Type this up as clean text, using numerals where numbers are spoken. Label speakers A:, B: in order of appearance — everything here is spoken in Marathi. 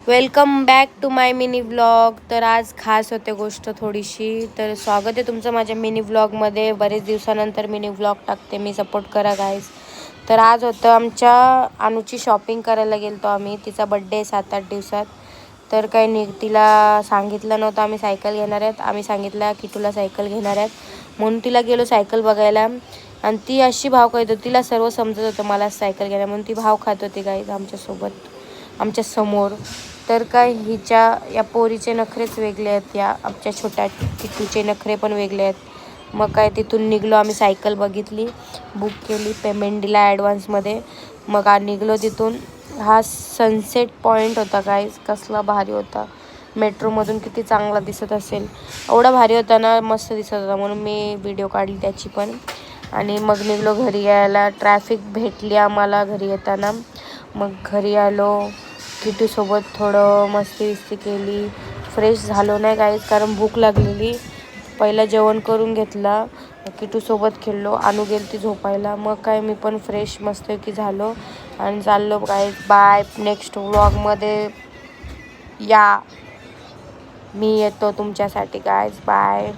A: Welcome back to my mini vlog. तर आज खास होते गोष्ट थोडीशी. तर स्वागत आहे तुमचं माझ्या मिनी व्लॉगमध्ये. बरेच दिवसानंतर मिनी व्लॉग टाकते मी, सपोर्ट करा गाईज. तर आज होतं आमच्या अनुची शॉपिंग करायला गेलतो आम्ही. तिचा बड्डे आहे 7-8 दिवसात. तर काही नाही, तिला सांगितलं नव्हतं आम्ही सायकल घेणार आहेत. आम्ही सांगितलं की तुला सायकल घेणार आहेत म्हणून तिला गेलो सायकल बघायला. आणि ती अशी भाव खात होती, तिला सर्व समजत होतं मला सायकल घ्यायला म्हणून ती भाव खात होती गाईज आमच्यासोबत, आमच्या समोर. तर काय हिच्या या पोरीचे नखरेच वेगळे आहेत, या आमच्या छोट्या किट्टूचे नखरे पण वेगळे आहेत. मग काय तिथून निघलो आम्ही, सायकल बघितली, बुक केली, पेमेंट दिला ॲडव्हान्समध्ये. मग निघलो तिथून. हा सनसेट पॉईंट होता गाईज, कसला भारी होता. मेट्रोमधून किती चांगला दिसत असेल, एवढा भारी होता ना, मस्त दिसत होता म्हणून मी व्हिडिओ काढली त्याची पण. आणि मग निघलो घरी यायला. ट्रॅफिक भेटली आम्हाला घरी येताना. मग घरी आलो, किटूसोबत थोडं मस्ती केली. फ्रेश झालो नाही गाईज कारण भूक लागलेली. पहिलं जेवण करून घेतला, किटूसोबत खेळलो, आणू गेली ती झोपायला. मग काय मी पण फ्रेश मस्तपैकी झालो आणि चाललो गाईज. बाय. नेक्स्ट व्लॉगमध्ये या, मी येतो तुमच्यासाठी गाईज. बाय.